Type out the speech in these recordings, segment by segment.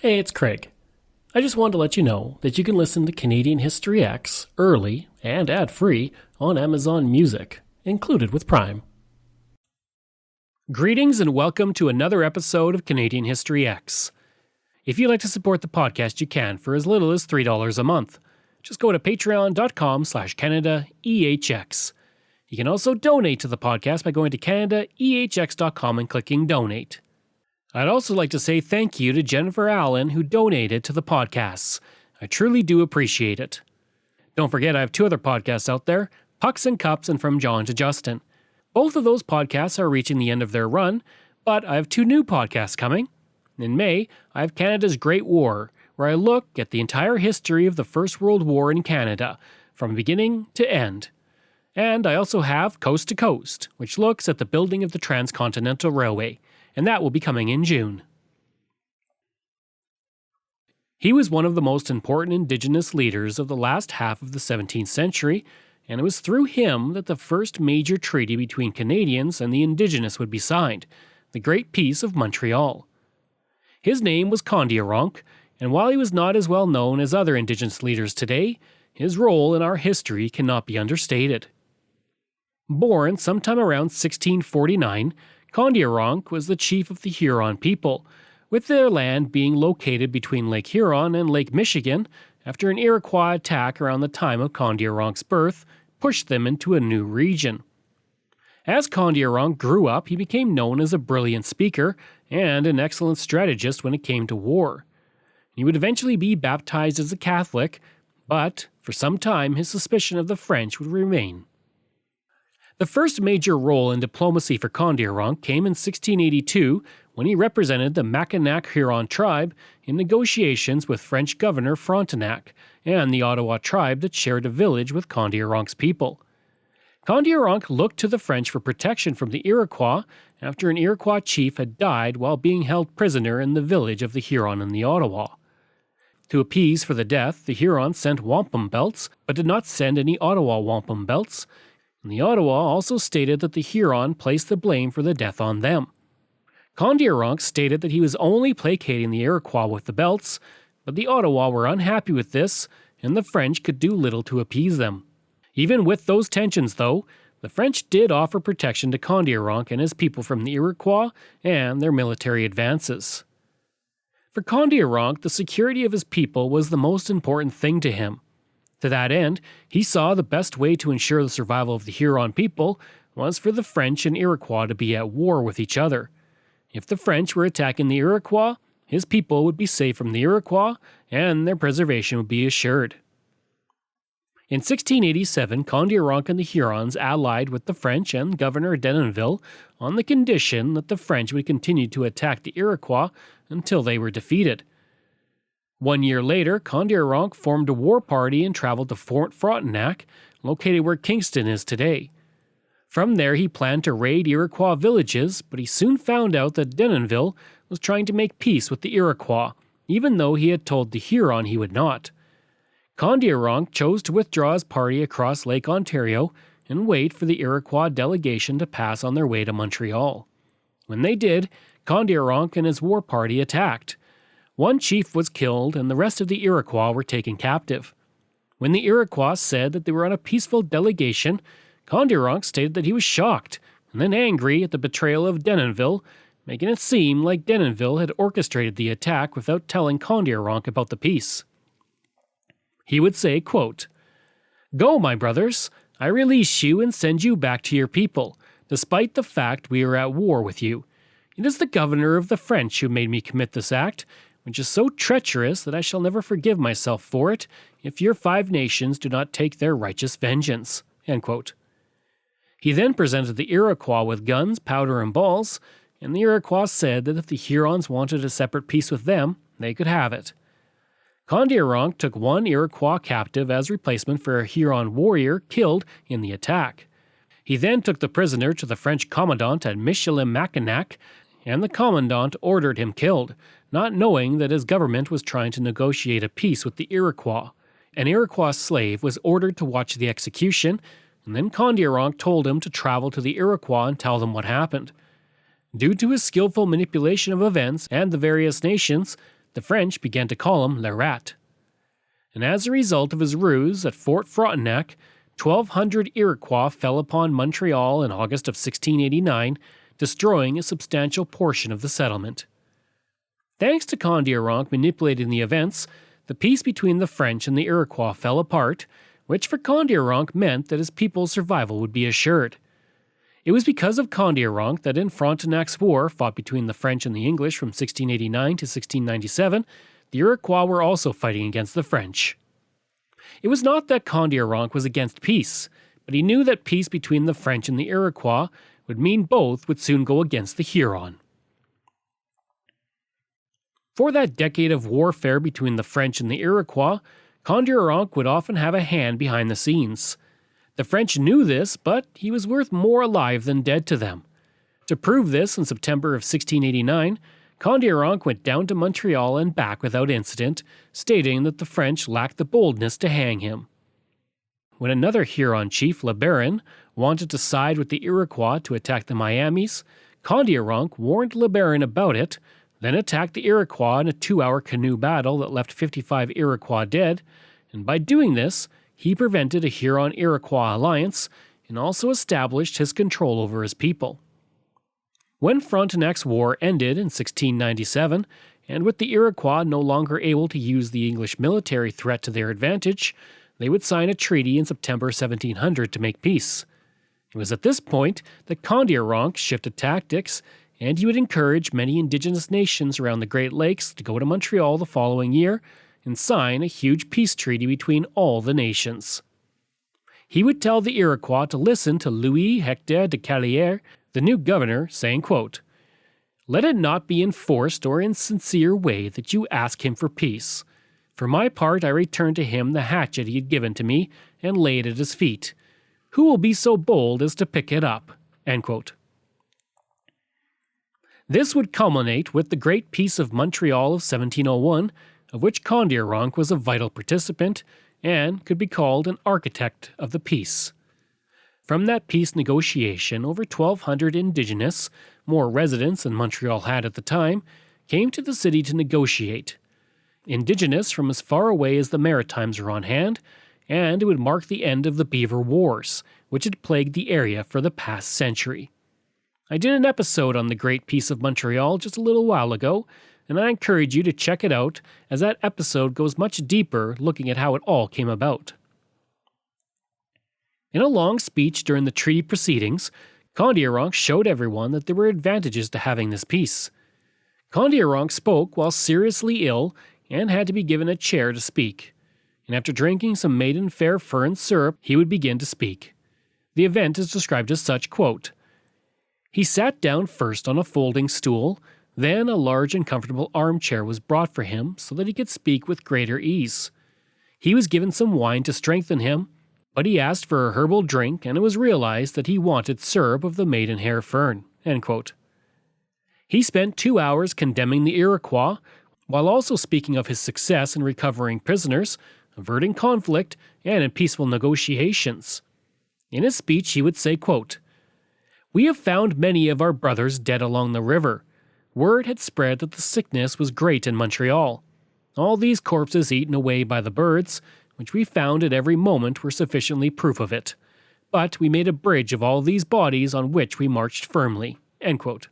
Hey, it's Craig. I just wanted to let you know that you can listen to Canadian History X early and ad-free on Amazon Music, included with Prime. Greetings and welcome to another episode of Canadian History X. If you'd like to support the podcast, you can for as little as $3 a month. Just go to patreon.com/CanadaEHX. You can also donate to the podcast by going to CanadaEHX.com and clicking Donate. I'd also like to say thank you to Jennifer Allen who donated to the podcasts. I truly do appreciate it. Don't forget I have two other podcasts out there, Pucks and Cups and From John to Justin. Both of those podcasts are reaching the end of their run, but I have two new podcasts coming. In May, I have Canada's Great War, where I look at the entire history of the First World War in Canada, from beginning to end. And I also have Coast to Coast, which looks at the building of the Transcontinental Railway, and that will be coming in June. He was one of the most important Indigenous leaders of the last half of the 17th century, and it was through him that the first major treaty between Canadians and the Indigenous would be signed, the Great Peace of Montreal. His name was Kondiaronk, and while he was not as well known as other Indigenous leaders today, his role in our history cannot be understated. Born sometime around 1649, Kondiaronk was the chief of the Huron people, with their land being located between Lake Huron and Lake Michigan after an Iroquois attack around the time of Kondiaronk's birth pushed them into a new region. As Kondiaronk grew up, he became known as a brilliant speaker and an excellent strategist when it came to war. He would eventually be baptized as a Catholic, but for some time his suspicion of the French would remain. The first major role in diplomacy for Kondiaronk came in 1682 when he represented the Mackinac Huron tribe in negotiations with French Governor Frontenac and the Ottawa tribe that shared a village with Kondiaronk's people. Kondiaronk looked to the French for protection from the Iroquois after an Iroquois chief had died while being held prisoner in the village of the Huron and the Ottawa. To appease for the death, the Hurons sent wampum belts, but did not send any Ottawa wampum belts, and the Ottawa also stated that the Huron placed the blame for the death on them. Kondiaronk stated that he was only placating the Iroquois with the belts, but the Ottawa were unhappy with this, and the French could do little to appease them. Even with those tensions, though, the French did offer protection to Kondiaronk and his people from the Iroquois and their military advances. For Kondiaronk, the security of his people was the most important thing to him. To that end, he saw the best way to ensure the survival of the Huron people was for the French and Iroquois to be at war with each other. If the French were attacking the Iroquois, his people would be safe from the Iroquois, and their preservation would be assured. In 1687, Kondiaronk and the Hurons allied with the French and Governor Denonville on the condition that the French would continue to attack the Iroquois until they were defeated. 1 year later, Kondiaronk formed a war party and traveled to Fort Frontenac, located where Kingston is today. From there, he planned to raid Iroquois villages, but he soon found out that Denonville was trying to make peace with the Iroquois, even though he had told the Huron he would not. Kondiaronk chose to withdraw his party across Lake Ontario and wait for the Iroquois delegation to pass on their way to Montreal. When they did, Kondiaronk and his war party attacked. One chief was killed and the rest of the Iroquois were taken captive. When the Iroquois said that they were on a peaceful delegation, Kondiaronk stated that he was shocked and then angry at the betrayal of Denonville, making it seem like Denonville had orchestrated the attack without telling Kondiaronk about the peace. He would say, quote, "Go, my brothers, I release you and send you back to your people, despite the fact we are at war with you. It is the governor of the French who made me commit this act, which is so treacherous that I shall never forgive myself for it if your 5 nations do not take their righteous vengeance." End quote. He then presented the Iroquois with guns, powder, and balls, and the Iroquois said that if the Hurons wanted a separate peace with them, they could have it. Kondiaronk took 1 Iroquois captive as replacement for a Huron warrior killed in the attack. He then took the prisoner to the French commandant at Michilimackinac, and the commandant ordered him killed, not knowing that his government was trying to negotiate a peace with the Iroquois. An Iroquois slave was ordered to watch the execution, and then Kondiaronk told him to travel to the Iroquois and tell them what happened. Due to his skillful manipulation of events and the various nations, the French began to call him Le Rat. And as a result of his ruse at Fort Frontenac, 1,200 Iroquois fell upon Montreal in August of 1689, destroying a substantial portion of the settlement. Thanks to Kondiaronk manipulating the events, the peace between the French and the Iroquois fell apart, which for Kondiaronk meant that his people's survival would be assured. It was because of Kondiaronk that in Frontenac's War, fought between the French and the English from 1689 to 1697, the Iroquois were also fighting against the French. It was not that Kondiaronk was against peace, but he knew that peace between the French and the Iroquois would mean both would soon go against the Huron. For that decade of warfare between the French and the Iroquois, Kondiaronk would often have a hand behind the scenes. The French knew this, but he was worth more alive than dead to them. To prove this, in September of 1689, Kondiaronk went down to Montreal and back without incident, stating that the French lacked the boldness to hang him. When another Huron chief, Le Baron, wanted to side with the Iroquois to attack the Miamis, Kondiaronk warned Le Baron about it, then attacked the Iroquois in a 2-hour canoe battle that left 55 Iroquois dead, and by doing this, he prevented a Huron-Iroquois alliance and also established his control over his people. When Frontenac's War ended in 1697, and with the Iroquois no longer able to use the English military threat to their advantage, they would sign a treaty in September 1700 to make peace. It was at this point that Kondiaronk shifted tactics, and he would encourage many indigenous nations around the Great Lakes to go to Montreal the following year and sign a huge peace treaty between all the nations. He would tell the Iroquois to listen to Louis Hector de Calier, the new governor, saying, quote, "Let it not be in forced or insincere way that you ask him for peace. For my part, I return to him the hatchet he had given to me and lay it at his feet. Who will be so bold as to pick it up?" End quote. This would culminate with the Great Peace of Montreal of 1701, of which Kondiaronk was a vital participant and could be called an architect of the peace. From that peace negotiation, over 1,200 Indigenous, more residents than Montreal had at the time, came to the city to negotiate. Indigenous from as far away as the Maritimes were on hand, and it would mark the end of the Beaver Wars, which had plagued the area for the past century. I did an episode on the Great Peace of Montreal just a little while ago, and I encourage you to check it out, as that episode goes much deeper looking at how it all came about. In a long speech during the treaty proceedings, Kondiaronk showed everyone that there were advantages to having this peace. Kondiaronk spoke while seriously ill and had to be given a chair to speak, and after drinking some maiden fair fern syrup, he would begin to speak. The event is described as such, quote, "He sat down first on a folding stool, then a large and comfortable armchair was brought for him so that he could speak with greater ease. He was given some wine to strengthen him, but he asked for a herbal drink, and it was realized that he wanted syrup of the maidenhair fern." End quote. He spent 2 hours condemning the Iroquois, while also speaking of his success in recovering prisoners, averting conflict, and in peaceful negotiations. In his speech, he would say, quote, "We have found many of our brothers dead along the river. Word had spread that the sickness was great in Montreal. All these corpses eaten away by the birds, which we found at every moment, were sufficiently proof of it. But we made a bridge of all these bodies on which we marched firmly." End quote.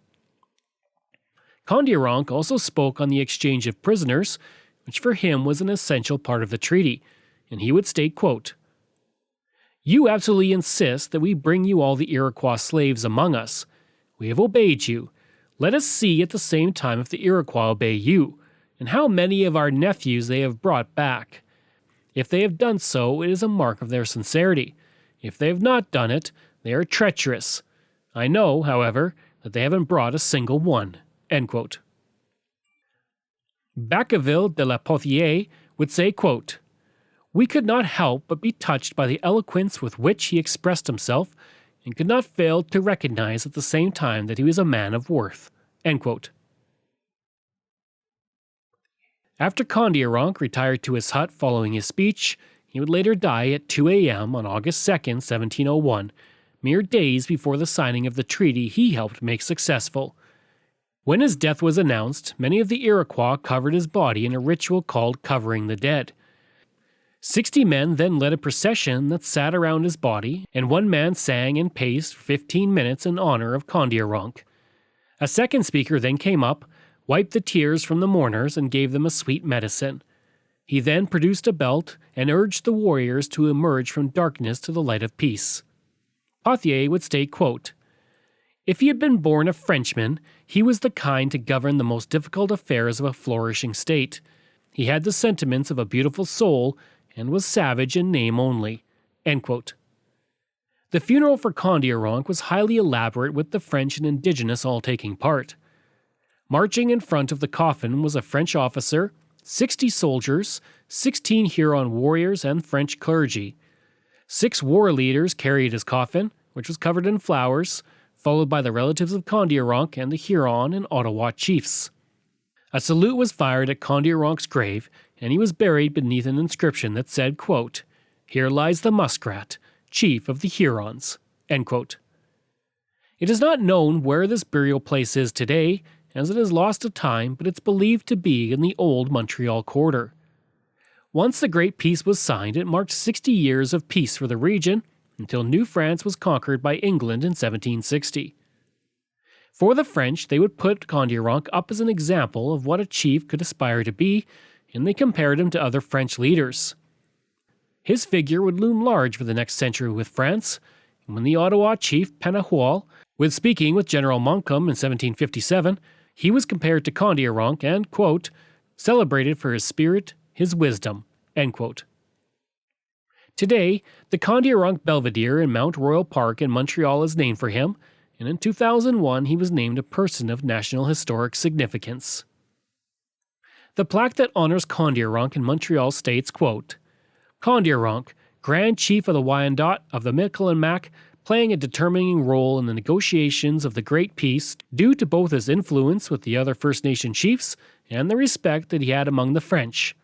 Kondiaronk also spoke on the exchange of prisoners, which for him was an essential part of the treaty, and he would state, quote, "You absolutely insist that we bring you all the Iroquois slaves among us. We have obeyed you. Let us see at the same time if the Iroquois obey you, and how many of our nephews they have brought back. If they have done so, it is a mark of their sincerity. If they have not done it, they are treacherous. I know, however, that they haven't brought a single one." End quote. Bacqueville de la Pothier would say, quote, "We could not help but be touched by the eloquence with which he expressed himself, and could not fail to recognize at the same time that he was a man of worth." End quote. After Kondiaronk retired to his hut following his speech, he would later die at 2 a.m. on August 2, 1701, mere days before the signing of the treaty he helped make successful. When his death was announced, many of the Iroquois covered his body in a ritual called covering the dead. 60 men then led a procession that sat around his body, and one man sang and paced for 15 minutes in honor of Kondiaronk. A second speaker then came up, wiped the tears from the mourners, and gave them a sweet medicine. He then produced a belt and urged the warriors to emerge from darkness to the light of peace. Pothier would state, quote, "If he had been born a Frenchman, he was the kind to govern the most difficult affairs of a flourishing state. He had the sentiments of a beautiful soul and was savage in name only." End quote. The funeral for Kondiaronk was highly elaborate, with the French and Indigenous all taking part. Marching in front of the coffin was a French officer, 60 soldiers, 16 Huron warriors, and French clergy. 6 war leaders carried his coffin, which was covered in flowers, followed by the relatives of Kondiaronk and the Huron and Ottawa chiefs. A salute was fired at Kondiaronk's grave, and he was buried beneath an inscription that said, quote, "Here lies the muskrat, chief of the Hurons." End quote. It is not known where this burial place is today, as it is lost to time, but it's believed to be in the old Montreal quarter. Once the Great Peace was signed, it marked 60 years of peace for the region, until New France was conquered by England in 1760. For the French, they would put Kondiaronk up as an example of what a chief could aspire to be, and they compared him to other French leaders. His figure would loom large for the next century with France, and when the Ottawa chief Penahual was speaking with General Montcalm in 1757, he was compared to Kondiaronk and, quote, "celebrated for his spirit, his wisdom." End quote. Today, the Kondiaronk Belvedere in Mount Royal Park in Montreal is named for him, and in 2001 he was named a Person of National Historic Significance. The plaque that honors Kondiaronk in Montreal states, quote, "Kondiaronk, Grand Chief of the Wyandot of the Michilimack, playing a determining role in the negotiations of the Great Peace due to both his influence with the other First Nation chiefs and the respect that he had among the French.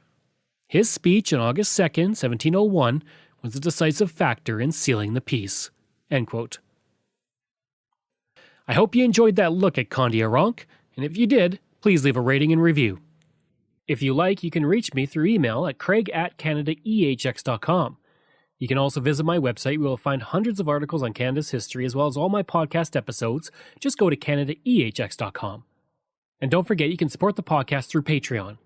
His speech on August 2nd, 1701, was a decisive factor in sealing the peace." End quote. I hope you enjoyed that look at Kondiaronk, and if you did, please leave a rating and review. If you like, you can reach me through email at craig@canadaehx.com. You can also visit my website where you'll find hundreds of articles on Canada's history as well as all my podcast episodes. Just go to canadaehx.com. And don't forget, you can support the podcast through Patreon.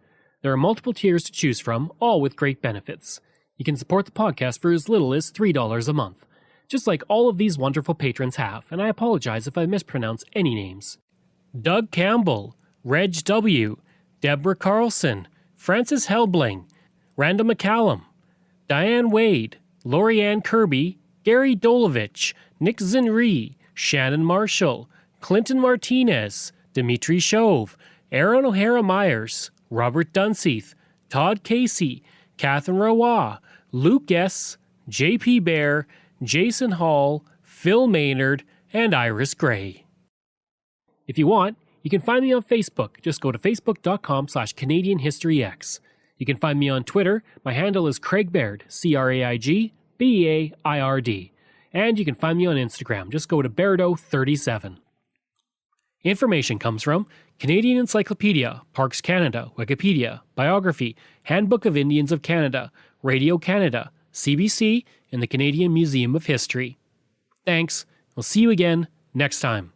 There are multiple tiers to choose from, all with great benefits. You can support the podcast for as little as $3 a month, just like all of these wonderful patrons have, and I apologize if I mispronounce any names. Doug Campbell, Reg W., Deborah Carlson, Francis Helbling, Randall McCallum, Diane Wade, Lorianne Kirby, Gary Dolovich, Nick Zinri, Shannon Marshall, Clinton Martinez, Dimitri Chauve, Aaron O'Hara Myers, Robert Dunseith, Todd Casey, Catherine Roy, Luke S., J.P. Bear, Jason Hall, Phil Maynard, and Iris Gray. If you want, you can find me on Facebook. Just go to facebook.com/CanadianHistoryX. You can find me on Twitter. My handle is Craig Baird, CraigBeard. And you can find me on Instagram. Just go to Bairdo37. Information comes from Canadian Encyclopedia, Parks Canada, Wikipedia, Biography, Handbook of Indians of Canada, Radio Canada, CBC, and the Canadian Museum of History. Thanks. We'll see you again next time.